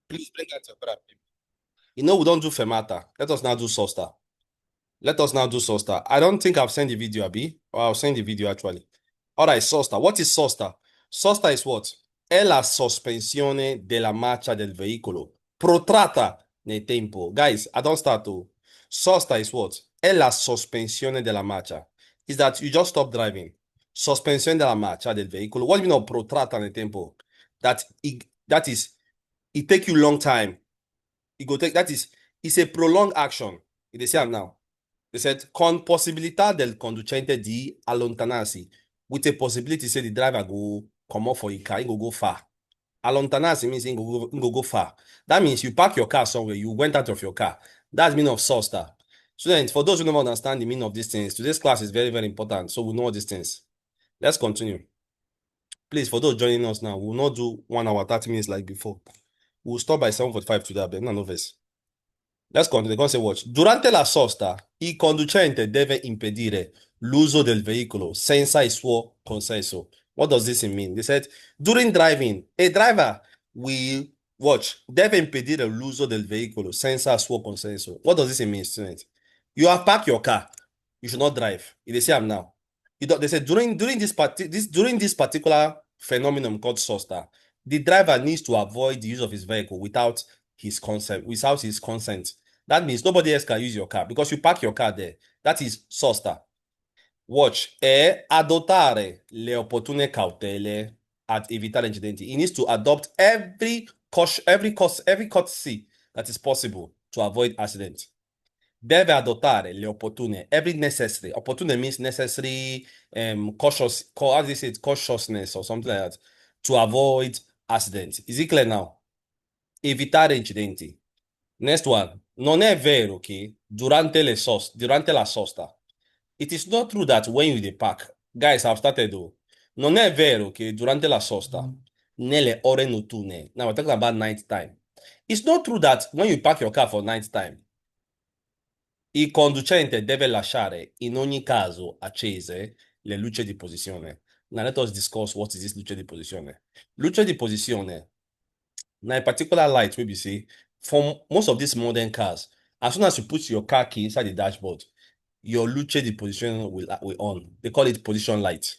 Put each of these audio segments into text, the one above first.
Please bring out your brother. You know, we don't do fermata. Let us now do sosta. Let us now do sosta. I don't think I've sent the video, Abi. Or I'll send the video actually. All right, sosta. What is sosta? Sosta is what? È la sospensione della marcia del veicolo. Protratta nel tempo. Guys, I don't start to. Sosta is what? È la sospensione della marcia. Is that you just stop driving. Sospensione della marcia del veicolo. What do you mean of protratta nel tempo? That is, it take you long time. It go take, that is, it's a prolonged action. They say am now. They said, con possibilità del conducente di allontanarsi. With a possibility, say the driver go come off for a car, he go far. Allontanarsi means he go far. That means you park your car somewhere, you went out of your car. That's the meaning of sosta. Students, for those who don't understand the meaning of these things, today's class is very, very important. So we know all these things. Let's continue. Please, for those joining us now, we will not do 1 hour, 30 minutes like before. We'll stop by 7:45 today, but no verse. Let's continue. Come say watch. Durante la sosta, il conducente deve impedire l'uso del veicolo senza il suo consenso. What does this mean? They said, during driving, a driver will watch, deve impedire l'uso del veicolo senza il suo consenso. What does this mean, student? You have parked your car. You should not drive. They say I'm now. They said during this particular phenomenon called sosta, the driver needs to avoid the use of his vehicle without his consent. That means nobody else can use your car because you park your car there. That is sosta. Watch. Adottare le opportune cautele ad evitare incidenti. He needs to adopt every courtesy that is possible to avoid accident. Deve adottare le opportune, every necessary. Opportune means necessary, how do you say it? Cautiousness or something like that to avoid accident. Is it clear now? Evitare incidenti. Next one. Non è vero che durante la sosta, it is not true that when you dey park, guys, I've started though. Non è vero che durante la sosta, nelle ore notturne, now we're talking about night time. It's not true that when you park your car for night time, il conducente deve lasciare in ogni caso accese le luci di posizione. Now let us discuss what is this luce di posizione. Luce di posizione na a particular light wey be say for most of these modern cars, as soon as you put your car key inside the dashboard, your luce di position will on. They call it position light.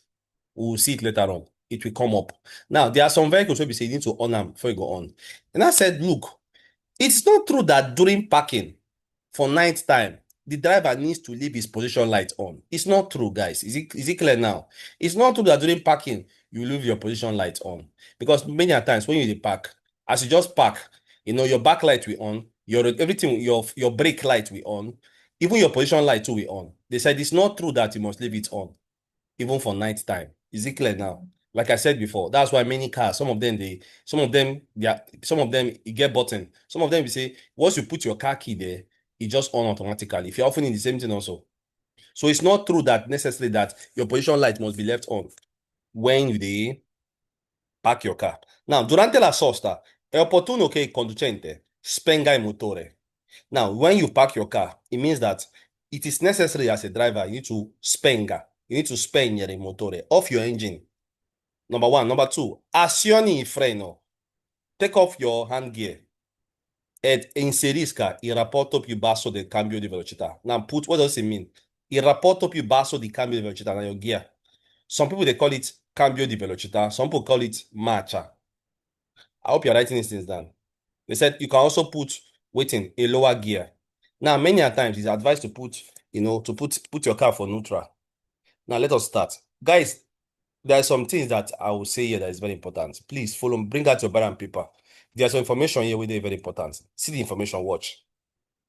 We will see it later on. It will come up. Now, there are some vehicles wey be say you need to on am before you go on. And I said, look, it's not true that during parking for night time, the driver needs to leave his position light on. It's not true, guys. Is it clear now? It's not true that during parking, you leave your position light on. Because many a times when you park, as you just park, your backlight will on, your brake light will on, even your position light too will on. They said it's not true that you must leave it on, even for night time. Is it clear now? Like I said before, that's why many cars, some of them, you get button. Some of them, you say, once you put your car key there, it just on automatically. If you're often in the same thing also. So it's not true that necessarily that your position light must be left on when you park your car. Now, durante la sosta, è opportuno che il conducente spenga il motore. Now, when you park your car, it means that it is necessary as a driver, you need to spegnere il motore, off your engine. Number one. Number two, azioni il freno. Take off your hand gear ed inserisca il rapporto più basso del cambio di velocità. Now, what does it mean? Il rapporto più basso di cambio di velocità, now your gear. Some people, they call it cambio di velocità. Some people call it marcia. I hope you're writing these things down. They said you can also put waiting a lower gear. Now, many a times it's advised to put your car for neutral. Now, let us start. Guys, there are some things that I will say here that is very important. Please follow, bring out your pen and paper. There's some information here which is very important. See the information, watch.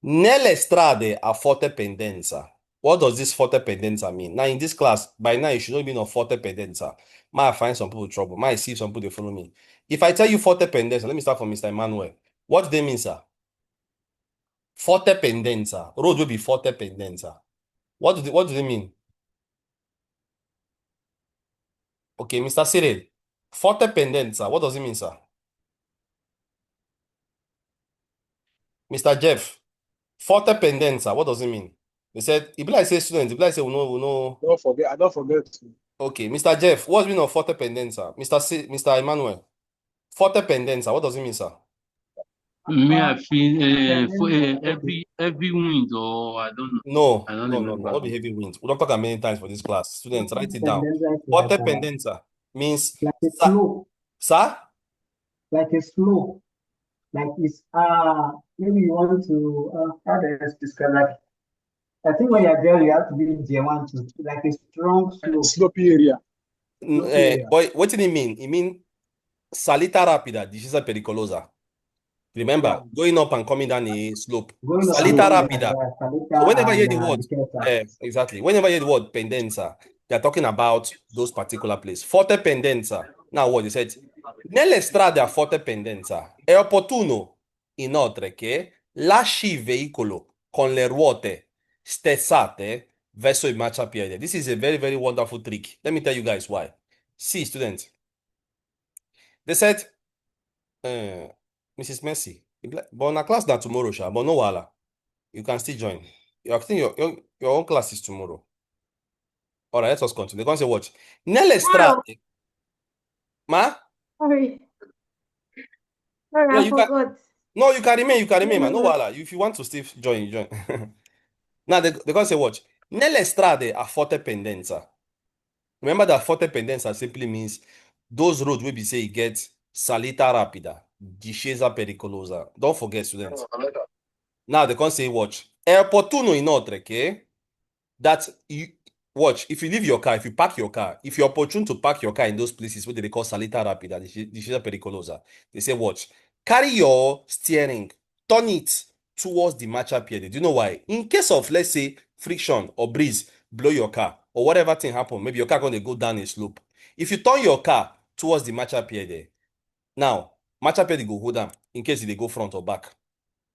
Nelle strade a forte pendenza. What does this forte pendenza mean? Now, in this class, by now, you should not be no forte pendenza. Might find some people trouble. Might see some people they follow me. If I tell you forte pendenza, let me start from Mr. Emmanuel. What do they mean, sir? Forte pendenza. Road will be forte pendenza. What do they mean? Okay, Mr. Cyril. Forte pendenza. What does it mean, sir? Mr. Jeff. Forte pendenza. What does it mean? They said, it be like say students, it be like say we know. Don't forget, I don't forget to. Okay, Mr. Jeff, what's mean of forte pendenza? Mr. Emmanuel. Forte pendenza. What does it mean, sir? Me, I feel Okay. every wind, or I don't know. I No, don't no, no, no. remember. Not the heavy winds. We don't talk about many times for this class. Students, write it down. Pendenza is Forte pendenza means like a slope, sa. like a slope, like it's maybe you want to how do I describe like I think when you're there you have to be in tier one to like a strong slope, Slopey area. slope area. But what did it mean? It mean salita rapida, discesa pericolosa. Yeah. Remember, going up and coming down a slope. Going up and Salita coming down, rapida. yeah, So Kalita whenever you hear and the word, Diketa. exactly. Whenever you hear the word pendenza, they are talking about those particular places. Forte pendenza. Now what they said, nelle strade a forte pendenza è opportuno inoltre che lasci il veicolo con le ruote sterzate verso il marciapiede. This is a very, very wonderful trick. Let me tell you guys why. See, students, they said, uh, Mrs. Mercy, but na class na tomorrow, sha, but no wahala. You can still join. I think your own class is tomorrow. All right, let us continue. They're going to say, watch. Nelle Tomorrow. strade, ma? Sorry. Sorry, Yeah, I you can. forgot. No, you can remain, man. No, Mm, wahala. If you want to still join, you join. Now, they're going to say, watch. Nelle strade a forte pendenza. Remember that forte pendenza simply means those roads will be say you get salita rapida, discesa pericolosa. Don't forget, students. Now, they can say, watch. È opportuno inoltre che that you watch if you leave your car, if you park your car, if you're opportune to park your car in those places where they call salita rapida, discesa pericolosa, they say, watch, carry your steering, turn it towards the marciapiede. Do you know why? In case of, let's say, friction or breeze blow your car or whatever thing happen, maybe your car going to go down a slope. If you turn your car towards the marciapiede, now marciapiede go hold down in case they go front or back.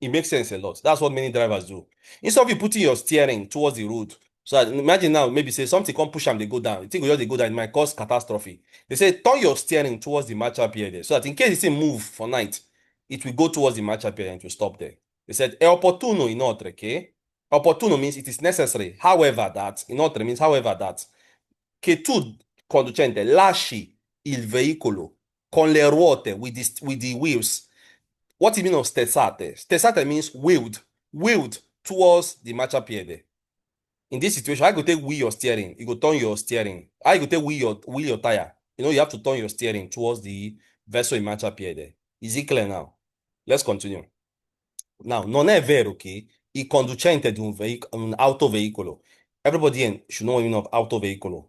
It makes sense a lot. That's what many drivers do. Instead of you putting your steering towards the road, so imagine now, maybe say something come push them, they go down. You think just they go down, it might cause catastrophe. They say turn your steering towards the matchup here there, so that in case you say move for night, it will go towards the matchup here and it will stop there. They said è opportuno inoltre, okay? Opportuno means it is necessary. However, that inoltre means however that che tu conducente lasci il veicolo con le ruote with the wheels. What it mean of sterzate? Sterzate means wheeled towards the marciapiede. In this situation, I go take wheel your steering. You go turn your steering. I go take wheel your tire. You know, you have to turn your steering towards the verso in marciapiede. Is it clear now? Let's continue. Now, non è vero che il conducente di un autoveicolo, everybody should know what mean of autoveicolo.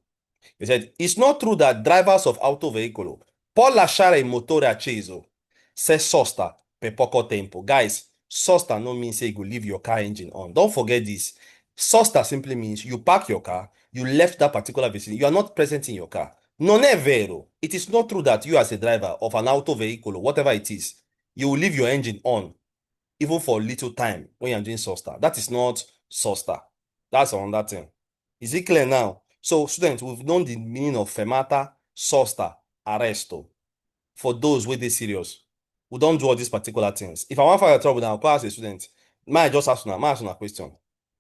He said, it's not true that drivers of autoveicolo può lasciare il motore acceso se sosta per poco tempo. Guys, sosta no means say you go leave your car engine on. Don't forget this. Sosta simply means you park your car, you left that particular vicinity, you are not present in your car. Non è vero. It is not true that you as a driver of an autoveicolo, whatever it is, you will leave your engine on even for little time when you're doing sosta. That is not sosta. That's another thing. Is it clear now? So, students, we've known the meaning of fermata, sosta, arresto. For those with this serious, we don't do all these particular things. If I want to find trouble now, I'll ask a student. May I just ask now? May I ask you a question?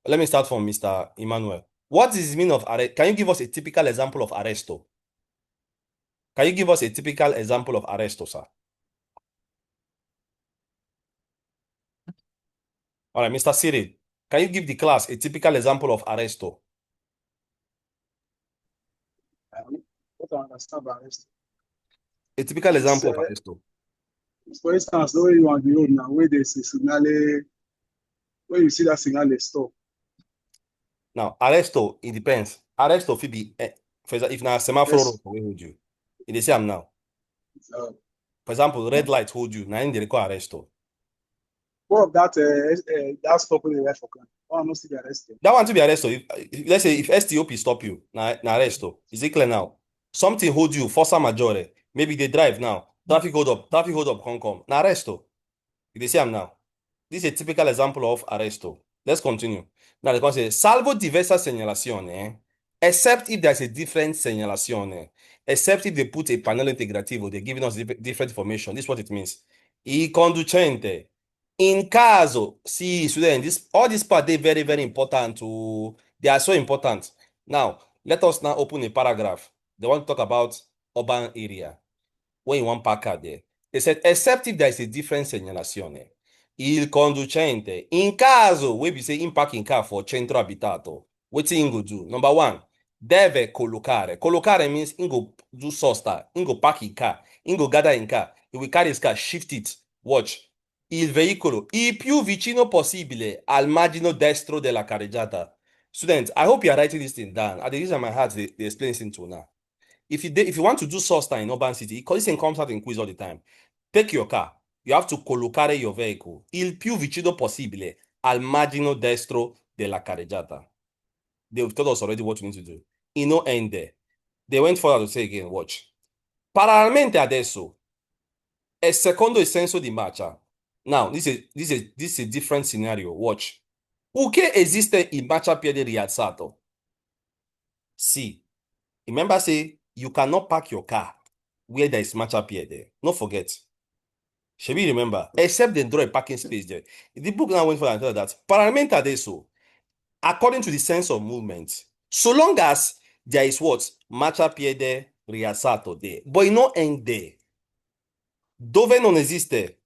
Let me start from Mr. Emmanuel. What is the meaning of arrest? Can you give us a typical example of arresto? Can you give us a typical example of arresto, sir? All right, Mr. Cyril, can you give the class a typical example of arresto? What I understand by arrest. A typical It's, example of arresto. for instance, the way you on the road now, where there's a signal, when you see that signal, stop. Now, arresto, it depends. Arresto fit be, for example, if na semaphore Yes. road wey hold you, e dey say am now. Uh, For example, red light hold you, na im dey call arresto. what of that? That stop when they left for car. Oh, I'm not still arrested. That one to be arresto. Let's say if STOP stop you, na arresto. Is it clear now? Something hold you, forza majore. Maybe they drive now. Traffic hold up, come. Na arresto. You dey see am now. This is a typical example of arresto. Let's continue. Now they can say, salvo diversa segnalazione, except if there's a different segnalazione, except if they put a pannello integrativo, they're giving us different information. This is what it means. Il conducente, in caso, see, student, all these parts, they very, very important they are so important. Now, let us now open a paragraph. They want to talk about urban area. When you want park car there. They said, except if there is a different segnalazione. Il conducente, in caso wey be say im park im car for centro abitato, wetin im go do? Number one, deve collocare. Collocare means im go do sosta, im go park im car, im go gather im car, he will carry his car, shift it. Watch. Il veicolo il più vicino possibile al margine destro della carreggiata. Students, I hope you are writing this thing down. I dey use my heart dey explain this thing to una. If you want to do sosta in urban city, because this thing comes out in quiz all the time, take your car. You have to collocare your vehicle il più vicino possibile al margine destro della carreggiata. They've told us already what we need to do. E no end there. They went further to say again, watch. Parallelmente adesso, e secondo il senso di marcia. Now, this is a different scenario. Watch. Perché esiste il marciapiede rialzato? See, remember say you cannot park your car where there is marciapiede. No forget. Shebi remember, except they draw a parking space there. The book now went for and tell that parallelmente adesso, according to the sense of movement, so long as there is what? Marciapiede rialzato there. But it no end there. Dove non esiste,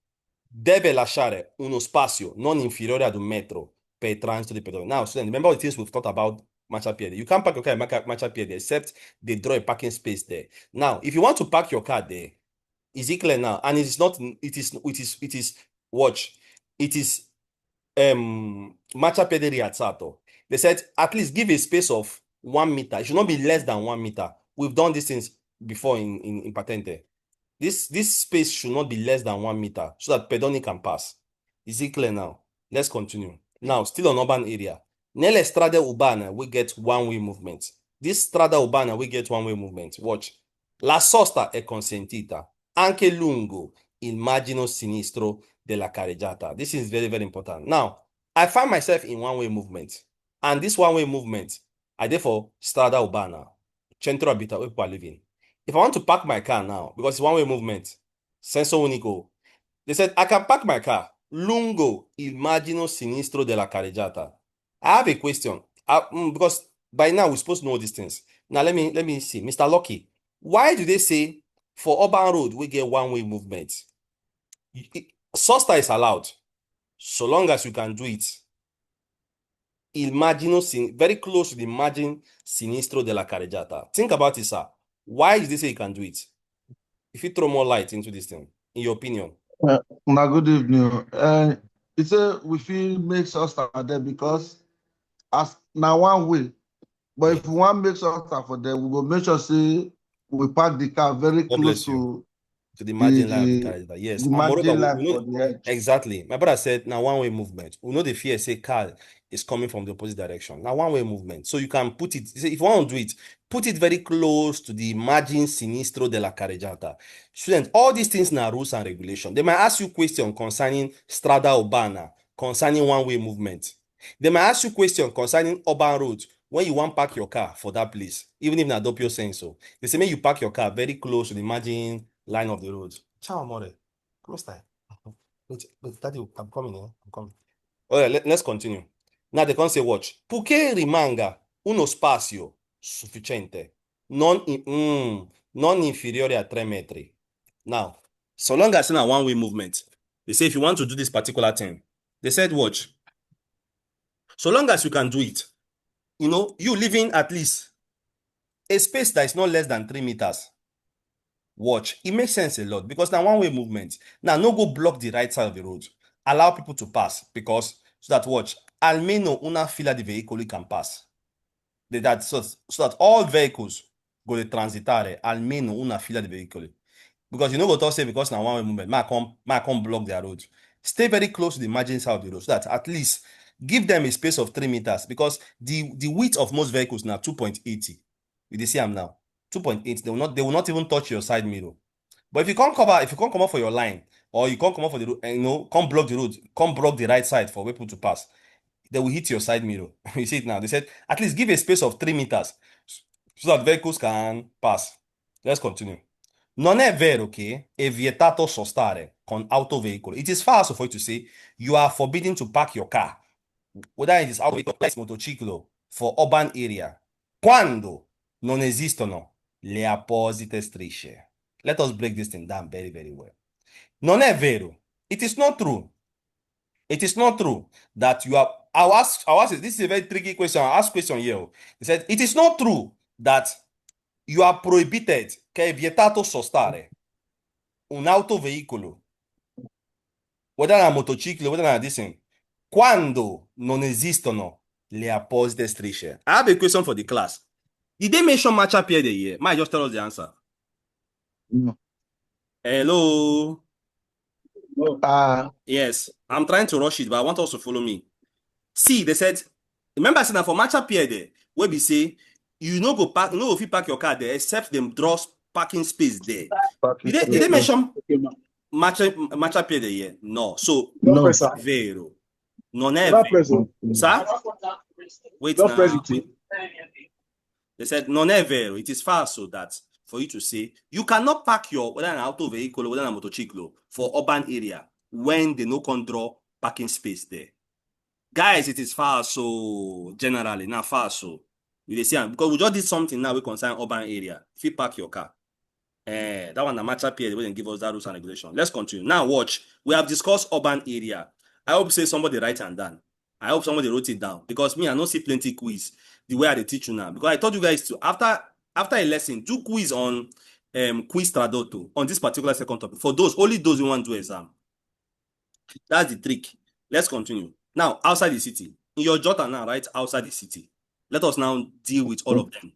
deve lasciare uno spazio non inferiore ad un metro per transito di pedoni. Now, students, remember the things we've talked about marciapiede. You can't park your car in marciapiede except they draw a parking space there. Now, if you want to park your car there, is it clear now? And it is not, watch, it is marciapiede rialzato. They said at least give a space of 1 meter. It should not be less than 1 meter. We've done these things before in Patente. This space should not be less than 1 meter so that pedoni can pass. Is it clear now? Let's continue. Now, still on urban area. Nelle strade urbane, we get one-way movement. This strada urbana, we get one-way movement. Watch. La sosta è consentita anche lungo il margine sinistro della carreggiata. This is very, very important. Now, I find myself in one-way movement. And this one-way movement, I therefore strada urbana, centro abitato, where people are living. If I want to park my car now, because it's one-way movement, senso unico, they said, I can park my car lungo il margine sinistro della carreggiata. I have a question, because by now we're supposed to know these things. Now let me see. Mr. Lucky, why do they say for urban road we get one-way movement? Sosta is allowed, so long as you can do it. Il margine, very close to the margin sinistro della carreggiata. Think about it, sir. Why did they say you can do it? If you throw more light into this thing, in your opinion. Good evening. It's a we feel makes us start there because as now one way, but if we want make us start for there, we will make sure say we park the car very close to the margin line of the carriage. Yes, the margin line for the edge. Exactly. My brother said now one-way movement. We know the fear say car is coming from the opposite direction. Now one-way movement. So you can put it, if you want to do it, put it very close to the margin sinistro della carreggiata. Students, all these things are rules and regulation. They might ask you question concerning strada urbana, concerning one-way movement. They might ask you question concerning urban roads when you want park your car for that place, even if not doppio saying so. They say, may you park your car very close to the margin line of the road. Ciao, amore. Come stai? Wait, daddy, I'm coming, eh? I'm coming. All right, let's continue. Now they can say, watch. Perché rimanga uno spazio sufficiente, non inferiore a 3 metri. Now, so long as it's a one-way movement, they say if you want to do this particular thing, they said, watch. So long as you can do it, you leaving at least a space that is not less than 3 meters. Watch, it makes sense a lot because now one-way movement. Now, no go block the right side of the road. Allow people to pass because so that watch, almeno una fila di veicoli can pass. So that all vehicles go to transitare almeno una fila di veicoli. Because you know what I'll say because now one-way movement, ma come block their road. Stay very close to the margin side of the road so that at least give them a space of 3 meters because the width of most vehicles now 2.80. You see them now. 2.8, they will not even touch your side mirror. But if you can't come up for your line, or you can't come up for the road, and can't block the road, can't block the right side for people to pass, they will hit your side mirror. You see it now. They said at least give a space of 3 meters so that vehicles can pass. Let's continue. Non è vero che è vietato sostare con autoveicolo. It is false for you to say you are forbidden to park your car, whether it is autoveicolo or motociclo, for urban area, quando non esistono le apposite strisce. Let us break this thing down very, very well. Non è vero. It is not true It is not true that you are. I'll ask this is a very tricky question. I'll ask question here. He said, it is not true that you are prohibited, che è vietato sostare un autoveicolo, whether una motociclo, whether una this thing, quando non esistono le apposite strisce. I have a question for the class. Did they mention matcha piede here? Might just tell us the answer. No. Hello. Yes. I'm trying to rush it, but I want us to follow me. See, they said, remember I said that for matcha piede, where we say you no go park, no if you park your car there, except them draw parking space there. Did they mention matcha piede here? No. So No. vero. Non è vero. Sir? Wait now. They said non è vero. It is falso that for you to say you cannot park your whether an auto vehicle or whether a motorcycle for urban area when they no can draw parking space there. Guys, it is falso generally, not falso. You see, because we just did something now we concern urban area. If you park your car, that one the matcha period they give us that rules and regulation. Let's continue. Now watch. We have discussed urban area. I hope say somebody write and down. I hope somebody wrote it down because me I don't see plenty quiz the way I teach you now. Because I told you guys to after a lesson do quiz on quiz tradotto on this particular second topic for those only those who want to do exam. That's the trick. Let's continue. Now, outside the city. In your jota now, right? Outside the city. Let us now deal with all of them.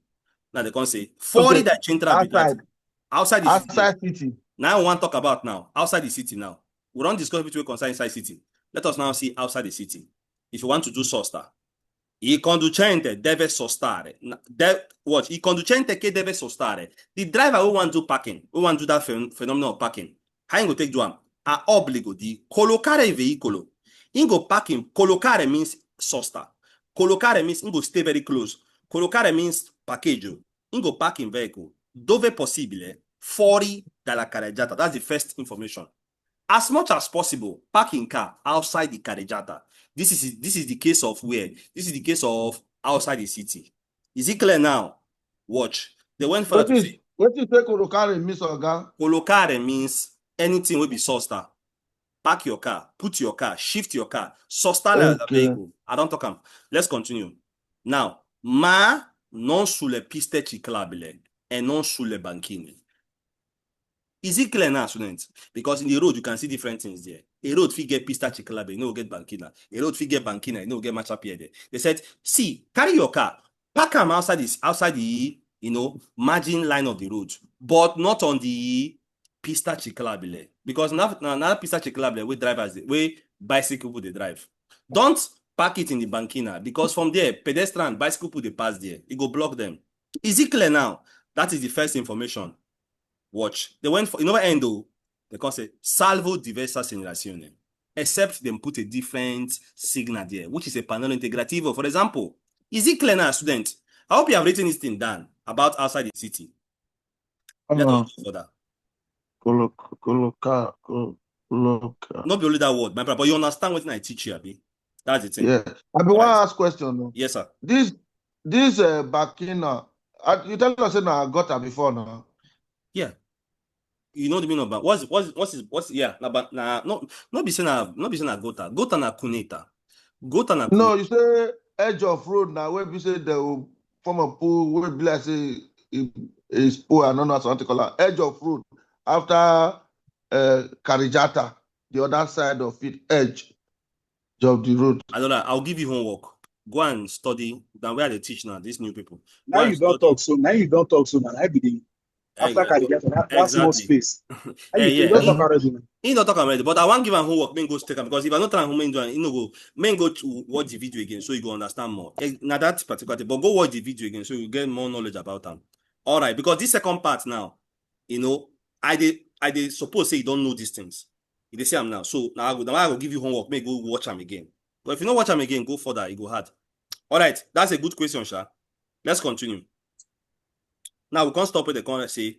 Now they can say, Okay. that outside the city. Now I want to talk about now. Outside the city now. We don't discuss between concern inside city. Let us now see outside the city. If you want to do sosta. Il conducente deve sostare. Watch. Il conducente che deve sostare. The driver who want to do parking, who want to do that phenomenon of parking. How you go take do am? Ha obbligo di collocare il veicolo. Ingo parking, collocare means sosta. Collocare means ingo stay very close. Collocare means parcheggio. Ingo parking vehicle. Dove possibile, fuori dalla carreggiata. That's the first information. As much as possible, parking car outside the carreggiata. This is the case of where? This is the case of outside the city. Is it clear now? Watch. They went for to say. What you say collocare means, Oga? Collocare means anything will be sosta. Park your car, put your car, shift your car, sosta the vehicle. I don't talk. Let's continue. Now, ma non sulle piste ciclabili e non sulle banchine. Is it clear now, students? Because in the road, you can see different things there. A road fit get pista ciclabile, no get banchina. A road fit get banchina, no get matcha piede. They said, see, carry your car, park them outside the margin line of the road, but not on the pista ciclabile. Because now pista ciclabile with drivers, where bicycle people they drive. Don't park it in the banchina because from there, pedestrian, bicycle people they pass there. It go block them. Is it clear now? That is the first information. Watch. They went for, endo, they can say, salvo diversa segnalazione. Except them put a different signal there, which is a pannello integrativo. For example, is it clear now, student? I hope you have written this thing down about outside the city. Let us go further. Colloca. Not be only that word, my brother, but you understand what I teach you, Abi. That's the thing. Yeah. I want to ask question. No? Yes, sir. This Bakina, you tell us that I got her before now. Yeah. You know the meaning of what's yeah, not be saying gota. Gota na cuneta. Gota na cuneta. No, you say edge of road now where we say they will form a pool where be like say is poor and not something called edge of road after Carreggiata, the other side of it, edge of the road. I don't know. I'll give you homework. Go and study. Now where they teach now, these new people. Now you don't talk so. I be the after Carreggiata, that small space. You don't talk already. He don't talk already, but I want give him homework. Men go take him because if I not try home do, go to watch the video again so you go understand more. Now that particular thing, but go watch the video again so you get more knowledge about them. All right, because this second part now, I suppose say you don't know these things. They say I'm now. So now I will give you homework. Maybe go watch them again. But if you don't watch them again, go further. It go hard. All right, that's a good question, Sha. Let's continue. Now we can't stop at the corner. Say,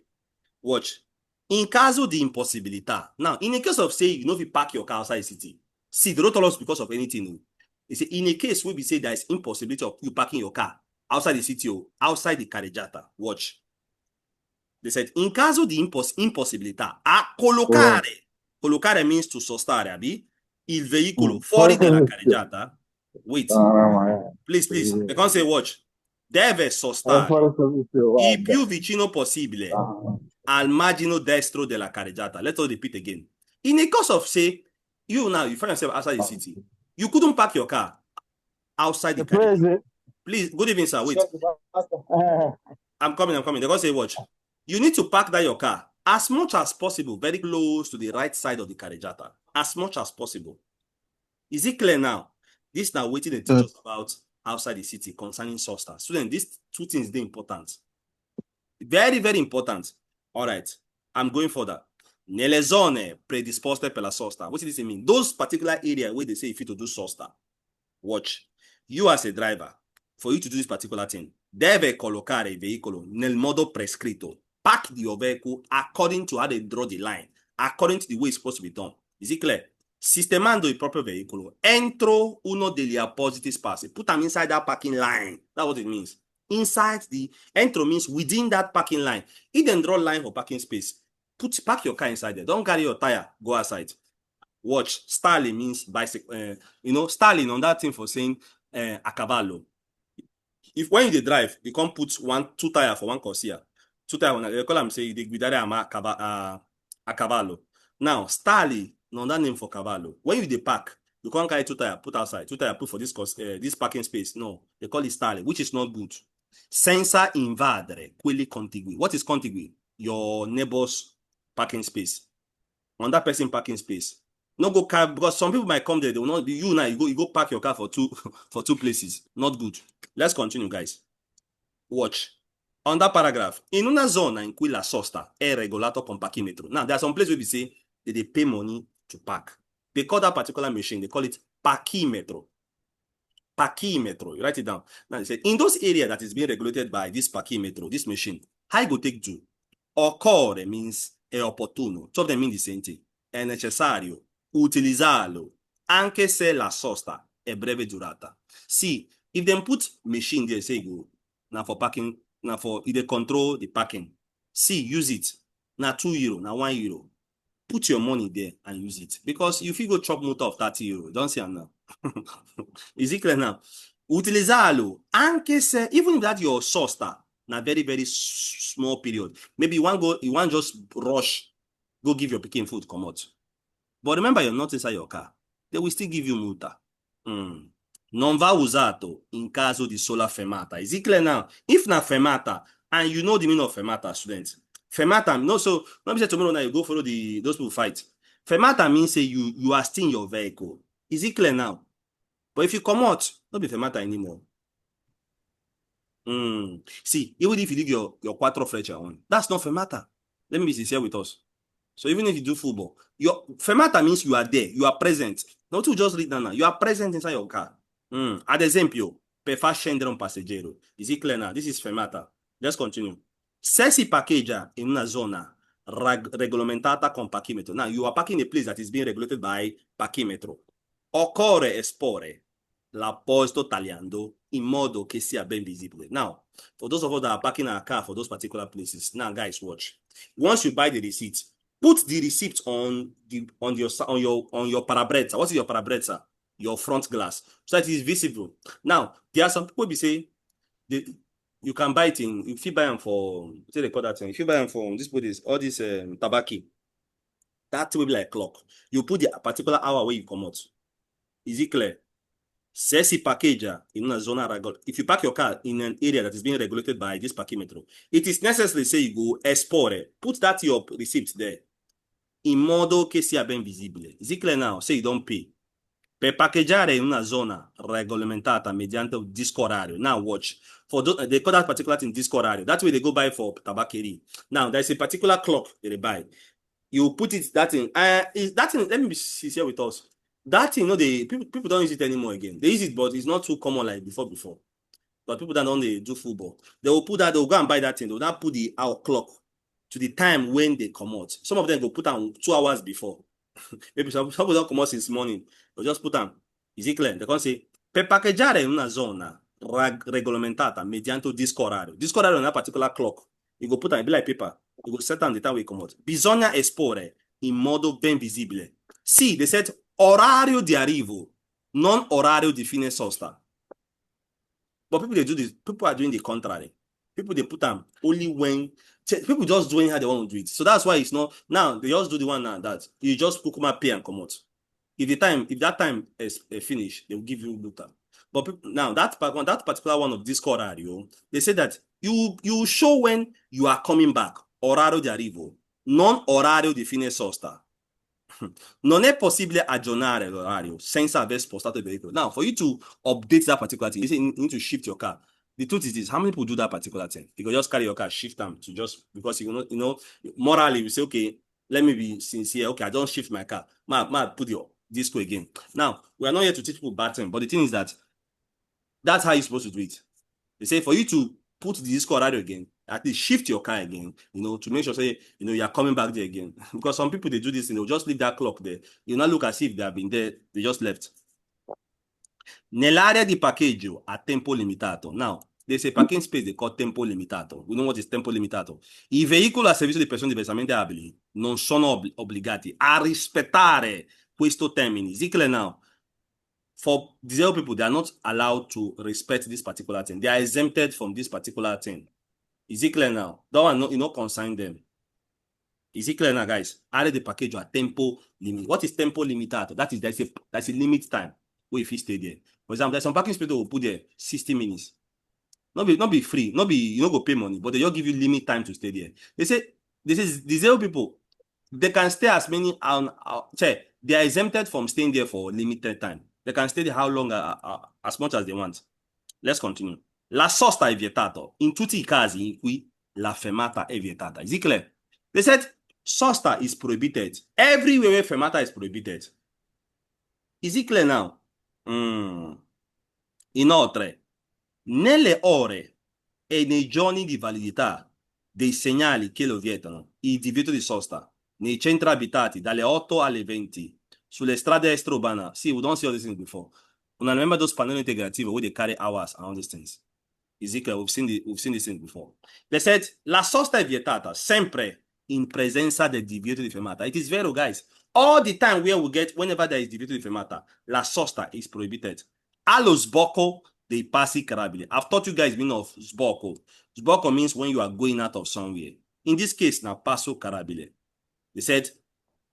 watch. In caso di impossibilità. Now, in a case of say if you park your car outside the city, see they don't tell us because of anything. No. They say in a case where we say there is impossibility of you parking your car outside the city or outside the carreggiata. Watch. They said in caso di impossibilità a collocare. Collocare means to sostare, abi. il veicolo fuori dalla carreggiata, wait, please, they can't say watch, deve sostare il più vicino possibile al margine destro della carreggiata. Let's all repeat again. In a course of, say, you find yourself outside the city. You couldn't park your car outside the carreggiata. Please, good evening, sir. Wait. I'm coming. They're going to say, watch. You need to park your car as much as possible, very close to the right side of the carreggiata. As much as possible. Is it clear now? This now waiting to teach us about outside the city concerning sosta. Student, these two things are important. Very, very important. All right. I'm going further. Nelle zone predisposte per la sosta. What does it mean? Those particular areas where they say if you to do sosta. Watch. You as a driver, for you to do this particular thing, deve collocare il veicolo nel modo prescritto. Park your vehicle according to how they draw the line, according to the way it's supposed to be done. Is it clear? Sistemando il proprio veicolo entro uno degli appositi spazi. Put them inside that parking line. That's what it means. Inside the entro means within that parking line. If then draw line for parking space, park your car inside there. Don't carry your tire, go outside. Watch. Styling means bicycle. Styling on that thing for saying a cavallo. If when you drive, you can't put two tire for one corsia. Two tire, they call them say they guidare a cavallo. Now, styling on that name for cavallo. When you park, you can't carry two tire, put outside. Two tire, put for this parking space. No, they call it styling, which is not good. Senza invadere quelli contigui. What is contigui? Your neighbor's parking space. On that person parking space. No go car, because some people might come there, they will not be you now. You go park your car for two places. Not good. Let's continue, guys. Watch. On that paragraph, in una zona in cui la sosta è regolato con parchimetro. Now, there are some places where we say that they pay money to park. They call that particular machine, they call it parchimetro. Parchimetro. You write it down. Now, they say, in those areas that is being regulated by this parchimetro, this machine, how you go take do? Occorre means è opportuno. Two of them mean the same thing. È necessario utilizzarlo anche se la sosta è breve durata. See, if them put machine there, say go, now for parking, now for if they control the parking. See, use it. Now €2, now €1. Put your money there and use it. Because if you go chop motor of €30, don't say now. Is it clear now? Utilizzarlo anche se, even if that your sosta, na very, very small period. Maybe you want just rush, go give your picking food, come out. But remember, you're not inside your car. They will still give you multa. Non va usato in caso di sola fermata. Is it clear now? If na fermata, and you know the meaning of fermata, students. Fermata, no, so not say tomorrow night you go follow those people fight. Fermata means say you are still in your vehicle. Is it clear now? But if you come out, not be fermata anymore. See, even if you leave your quattro freccia on, that's not fermata. Let me be sincere with us. So even if you do football, your fermata means you are there, you are present. Not to just read down now. You are present inside your car. Ad esempio, per far scendere un passeggero. Is it clear now? This is fermata. Let's continue. Se si parcheggia in una zona regolamentata con parchimetro. Now, you are parking a place that is being regulated by parchimetro. Occorre esporre l'apposito tagliando in modo che sia ben visibile. Now, for those of us that are parking our car for those particular places, now guys, watch. Once you buy the receipt, put the receipt on your parabrezza. What is your parabrezza? Your front glass, so that it is visible. Now, there are some people be say you can buy it in. If you buy them for, say they call that thing. If you buy them for this place, all this tabaki, that will be like clock. You put the particular hour where you come out. Is it clear? Se si parcheggia in una zona if you park your car in an area that is being regulated by this parchimetro, it is necessary say you go esporre. Put that your receipt there. In modo che sia ben visibile. Is it clear now? Say you don't pay. Per parcheggiare in una zona regolamentata mediante un disco orario. Now watch. For those, they call that particular thing disco orario. That way they go buy for tabacchery. Now there's a particular clock they buy. You put it that thing. That thing, let me be sincere with us. That thing, people don't use it anymore again. They use it, but it's not too common like before. But people that don't do football, they will put that, they'll go and buy that thing. They'll not put the hour clock to the time when they come out. Some of them go put on 2 hours before. Maybe some people don't come out since morning. They'll just put on. Is it clear? They can say, per parcheggiare in una zona regolamentata mediante disco orario. Disco orario on a particular clock. You go put on, it be like paper. You go set on the time we come out. Bisogna esporre in modo ben visibile. See, they said orario di arrivo, non orario di fine sosta. But people they do this, people are doing the contrary. People they put them only when people just doing how they want to do it. So that's why it's not now they just do the one now that you just kukuma pay and come out. If that time is finished, they will give you Luther. But people, now that particular one of this orario, they say that you show when you are coming back, orario di arrivo, non orario di fine sosta. Non è possibile aggiornare l'orario senza aver spostato il veicolo. Now, for you to update that particular thing, you need to shift your car. The truth is this: how many people do that particular thing? You can just carry your car, shift them to just because morally you say, okay, let me be sincere. Okay, I don't shift my car. Ma put your disco again. Now, we are not here to teach people bad thing, but the thing is that that's how you're supposed to do it. They say for you to put the disco radio again, at least shift your car again, to make sure say, you're coming back there again. Because some people, they do this, just leave that clock there. You not look as if they have been there, they just left. Nell'area di parcheggio a tempo limitato. Now, there's a parking space they call tempo limitato. We know what is tempo limitato. I veicoli a servizio di persone diversamente abili non sono obbligati a rispettare questo termine. Is it clear now? For disabled people, they are not allowed to respect this particular thing. They are exempted from this particular thing. Is it clear now? That one, consign them. Is it clear now, guys? Area di parcheggio a tempo limit. What is tempo limitato? That's a limit time where if you stay there. For example, there's some parking space that will put there 60 minutes. Not be free, you don't go pay money, but they just give you limit time to stay there. They say this is disabled people. They can stay as many they are exempted from staying there for limited time. They can stay there how long as much as they want. Let's continue. La sosta è vietato in tutti i casi in cui la fermata è vietata. Is it clear? They said sosta is prohibited everywhere where fermata is prohibited. Is it clear now? Inoltre, nelle ore e nei giorni di validità dei segnali che lo vietano, il divieto di sosta nei centri abitati dalle 8 alle 20 sulle strade extraurbane. See, we don't see all these things before. When I remember those panel integrative where they carry hours around these things. Ezekiel, we've seen these things before. They said la sosta è vietata sempre in presenza del divieto di fermata. It is vero, guys. All the time whenever there is divieto di fermata, la sosta is prohibited. Allo sbocco dei passi carabili. I've taught you guys meaning of sbocco. Sbocco means when you are going out of somewhere. In this case, now passo carabile. They said,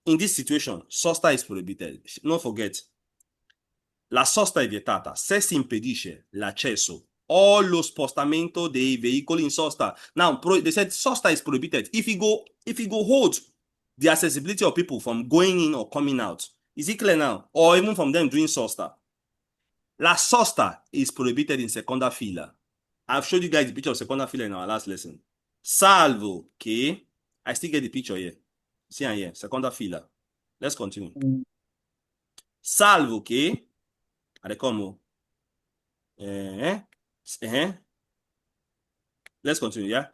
in this situation, sosta is prohibited. Don't forget, la sosta è vietata se si impedisce l'accesso o lo spostamento dei veicoli in sosta. Now, they said sosta is prohibited if you go hold the accessibility of people from going in or coming out. Is it clear now? Or even from them doing sosta. La sosta is prohibited in seconda fila. I've showed you guys the picture of seconda fila in our last lesson. Salvo che, I still get the picture here. See here, seconda fila. Let's continue. Salvo che, come? Let's continue, yeah?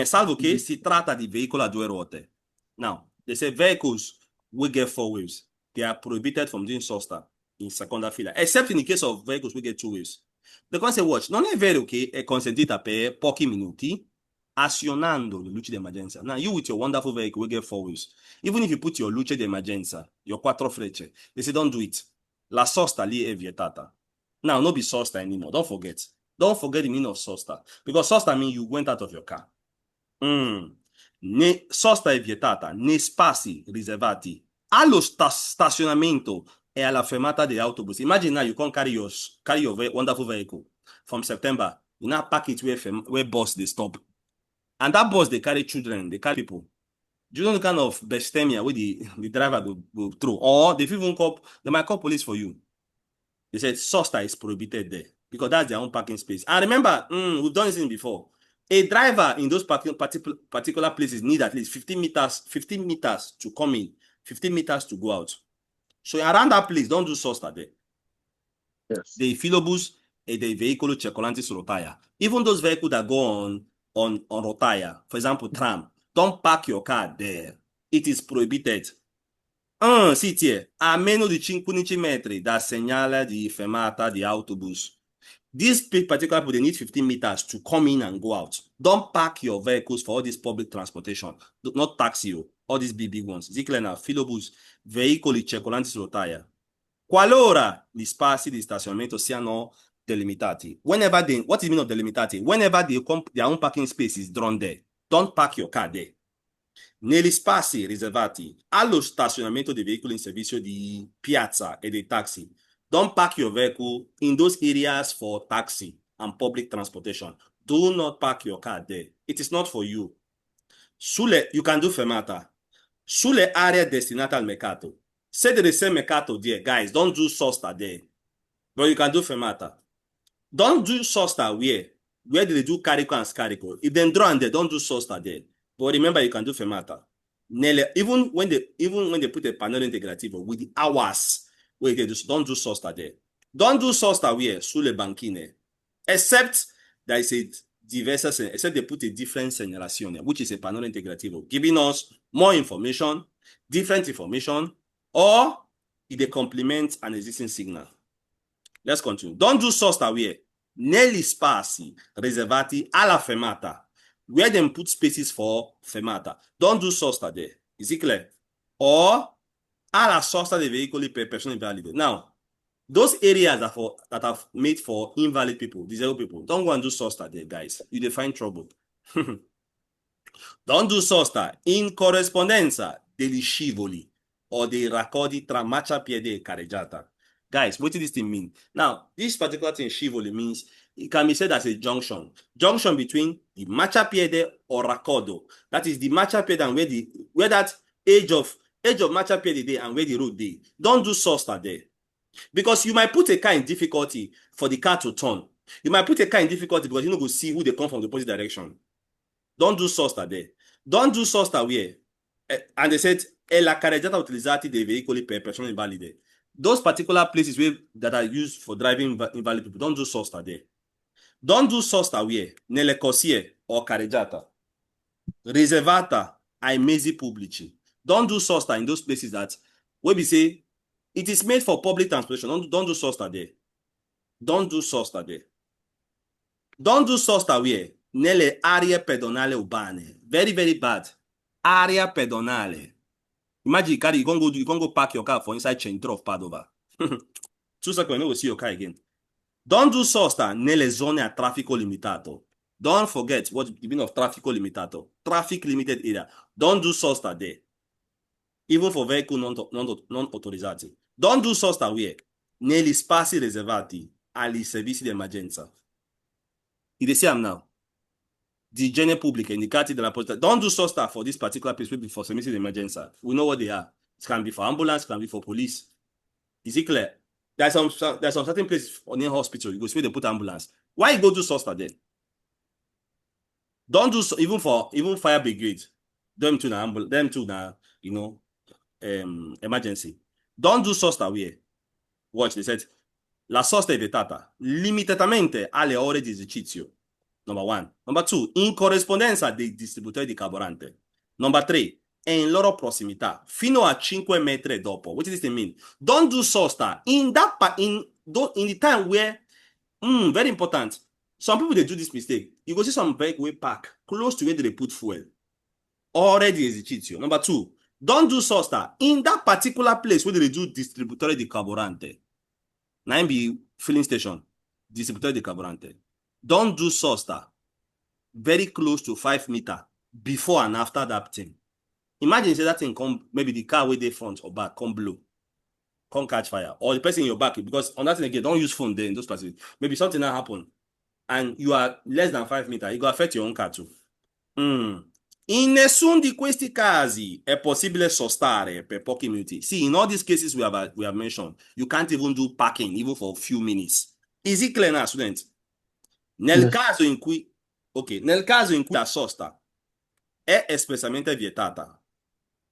Salvo che si tratta di veicolo a due ruote. Now, they say vehicles will get four wheels. They are prohibited from doing sosta in seconda fila, except in the case of vehicles we get two wheels. The can say, watch, non è vero che è consentita per pochi minuti azionando le luci di emergenza. Now, you with your wonderful vehicle will get four wheels. Even if you put your luce di emergenza, your quattro frecce, they say, don't do it. La sosta lì è vietata. Now, no be sosta anymore. Don't forget the meaning of sosta. Because sosta means you went out of your car. Sosta è vietata nei spazi riservati allo stazionamento e alla fermata di autobus. Imagine now you can't carry your wonderful vehicle from September. You now park it where bus they stop. And that bus, they carry children, they carry people. Do you know the kind of bestemia where the driver go through? Or they might call police for you. They said sosta is prohibited there because that's their own parking space. And remember, we've done this before. A driver in those particular places need at least 15 meters to come in, 15 meters to go out. So around that place, don't do sosta there. Yes. The filobus e dei veicoli circolanti su rotaia. Even those vehicles that go on rotaia, for example, tram, don't park your car there. It is prohibited. Sit here, a meno di 15 metri dal segnale di fermata di autobus. These particular people, they need 15 meters to come in and go out. Don't park your vehicles for all this public transportation. Do not taxi you. all these big ones. Is it clear now? Filobus, veicoli circolanti su rotaia. Qualora gli spazi di stazionamento siano delimitati. Whenever they, what is the meaning of delimitati? Whenever their own parking space is drawn there, don't park your car there. Negli spazi riservati allo stazionamento dei veicoli in servizio di piazza e dei taxi, don't park your vehicle in those areas for taxi and public transportation. Do not park your car there. It is not for you. You can do fermata. Sulle aree destinate al mercato. Say there is a mercato there, guys, don't do sosta there. But you can do fermata. Don't do sosta where they do carico and scarico. If they draw and they don't do sosta there. But remember, you can do fermata. Even when they put a panel integrativo with the hours where they don't do sosta there. Don't do sosta where sulle banchine. Except there is a diverse, except they put a different segnalazione, which is a panel integrativo, giving us more information, different information, or if they complement an existing signal. Let's continue. Don't do sosta where negli spazi riservati alla fermata, where they put spaces for fermata. Don't do sosta there. Is it clear? Or alla sosta dei veicoli per persone invalide. Now, those areas that are made for invalid people, disabled people, don't go and do sosta there, guys. You will find trouble. Don't do sosta in corrispondenza degli scivoli or dei raccodi tra marciapiede e carreggiata. Guys, what does this thing mean? Now, this particular thing, scivoli, means it can be said as a junction. Junction between the marciapiede or raccordo. That is the marciapiede and where that edge of marciapiede there and where the road there. Don't do sosta there. Because you might put a car in difficulty for the car to turn. You might put a car in difficulty because you don't go see who they come from the opposite direction. Don't do sosta there. Don't do sosta where? And they said, è la carreggiata utilizzati dei veicoli per persone invalide. Those particular places that are used for driving invalid people, don't do sosta there. Don't do sosta where? Nelle corsie or carreggiata. Riservata ai mezzi pubblici. Don't do sosta in those places that, where we say, it is made for public transportation. Don't do sosta there. Don't do sosta there. Don't do sosta where? Nelle aree pedonali urbane. Very, very bad. Area pedonale. Imagine you can go park your car for inside Centro of Padova. 2 seconds, we'll see your car again. Don't do sosta nelle zone a traffico limitato. Don't forget what the meaning of traffico limitato. Traffic limited area. Don't do sosta there. Even for vehicle non autorizzati. Don't do sosta where? Negli spazi riservati agli servizi di emergenza. You see them now. The genere pubblica indicati dalla posta. Don't do sosta for this particular place for servizi di emergenza. We know what they are. It can be for ambulance, it can be for police. Is it clear? There's some certain places near hospital. You go see where they put ambulance. Why you go do sosta then? Don't do even fire brigade. Them to emergency. Don't do sosta where? Watch, they said, la sosta è vietata limitatamente alle ore di esercizio. Number 1. Number 2, in corrispondenza dei distributori di carburante. Number 3, è in loro prossimità fino a 5 metri dopo. What does this mean? Don't do sosta in the time where, very important, some people, they do this mistake. You go see some vehicle park close to where they put fuel. Already esercizio. Number 2, don't do sosta in that particular place where they do distributore di carburante. 9B filling station, distributore di carburante. Don't do sosta very close to 5 meters before and after that thing. Imagine say that thing come, maybe the car with the front or back come blow, come catch fire, or the person in your back, because on that thing again, don't use phone there in those places. Maybe something that happen and you are less than 5 meters, it will affect your own car too. In nessun di questi casi è possibile sostare per pochi minuti. See, in all these cases we have mentioned, you can't even do parking even for a few minutes. Is it clear now, students? Nel caso in cui la sosta è espressamente vietata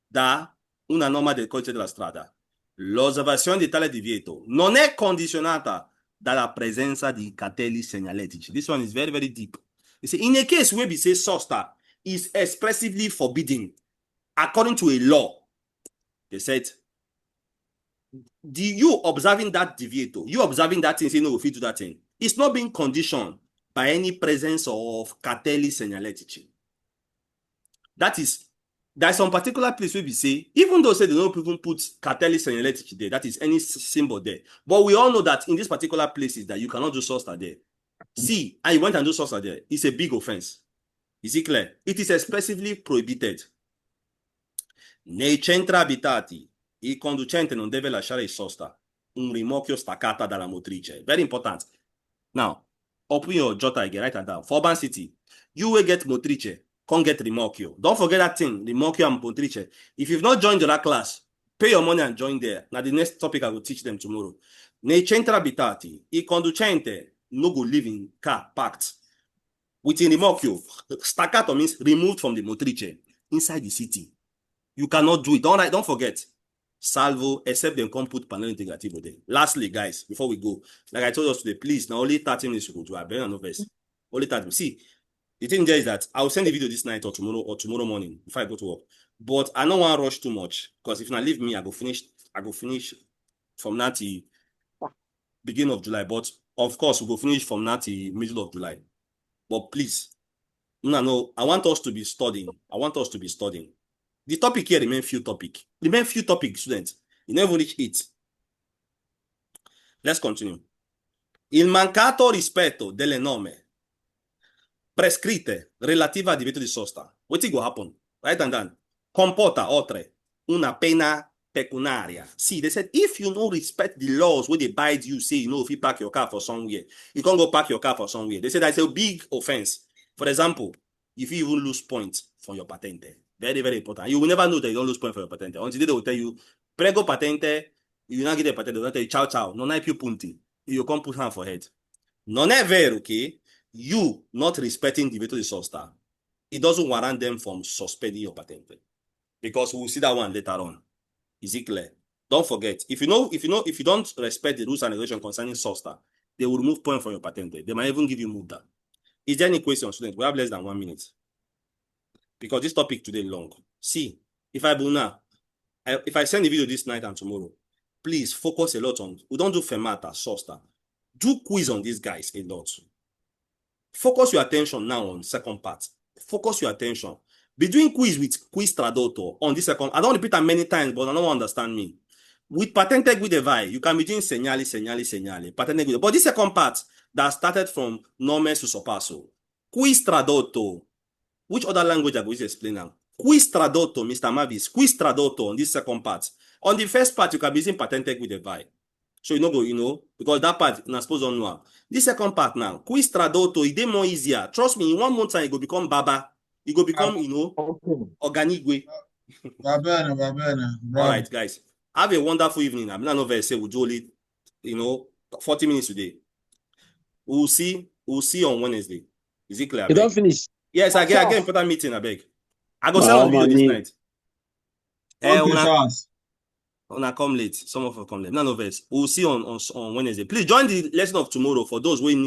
da una norma del codice della strada, l'osservazione di tale divieto non è condizionata dalla presenza di cartelli segnaletici. This one is very, very deep. You see, in a case where we say sosta is expressively forbidden according to a law, they said, you observing that divieto, you observing that thing, saying no, if you do that thing, it's not being conditioned by any presence of cartelli segnaletici. That is, there's some particular place where we say, even though say they don't even put cartelli señalética there, that is any symbol there. But we all know that in these particular places that you cannot do sosta there. See, and you went and do sosta there, it's a big offense. Is it clear? It is expressively prohibited. Nei centri abitati, il conducente non deve lasciare il sosta un rimorchio staccata dalla motrice. Very important. Now, open your jota again, write it down. For urban city, you will get motrice, can't get rimorchio. Don't forget that thing, rimorchio and motrice. If you've not joined that class, pay your money and join there. Now, the next topic I will teach them tomorrow. Nei centri abitati, il conducente no go live in car parked. Within rimorchio, staccato means removed from the motrice inside the city. You cannot do it. Don't forget. Salvo, except they can't put panel integrativo there. Lastly, guys, before we go, like I told us today, please, now only 30 minutes to go to. I better no verse. Only 30 minutes. See, the thing there is that I'll send the video this night or tomorrow morning if I go to work. But I don't want to rush too much because if I leave me, I go finish from now till beginning of July. But of course, we go finish from now till middle of July. But please, no, I want us to be studying. The topic here remain few topics, students. You never reach it. Let's continue. Il mancato rispetto delle norme prescritte relative al divieto di sosta. What will happen? Right and down. Comporta oltre una pena pecuniaria. See, they said if you don't respect the laws where they bite you, say if you park your car for somewhere, you can't go park your car for somewhere. They said that's a big offense. For example, if you even lose points for your patente. Very, very important. You will never know that you don't lose point for your patente. Until they will tell you, prego patente, you will not get a patente, they will tell you, ciao, ciao, non hai più punti. You can't put hand for head. Non è vero che you not respecting the veto di sosta, it doesn't warrant them from suspending your patente. Because we'll see that one later on. Is it clear? Don't forget, if you don't respect the rules and regulations concerning sosta, they will remove point from your patente. They might even give you multa. Is there any question, students? We have less than 1 minute. Because this topic today is long. See, if I send a video this night and tomorrow, please focus a lot on, we don't do fermata, sosta. Do quiz on these guys a lot. Focus your attention now on second part. Focus your attention. Be doing quiz with quiz tradotto on this second. I don't repeat that many times, but I don't understand me. With patente guide vai, you can be doing segnali. Patente guide. But this second part that started from nome su sorpasso. Quiz tradotto. Which other language I will explain now? Quiz tradotto, Mr. Mavis. Quiz tradotto on this second part. On the first part, you can be using patente guide vai. So because that part, you're not supposed to know. This second part now, quiz tradotto, it's more easier. Trust me, in 1 month time, it will become baba. It will become, organique. Barbena. All right, guys. Have a wonderful evening. I'm not over say we'll do only, 40 minutes today. We'll see on Wednesday. Is it clear? You don't finish. Yes, I get important meeting, I beg. I go send on video this night. When I come late, some of you come late. None of us. We'll see on Wednesday. Please join the lesson of tomorrow for those who need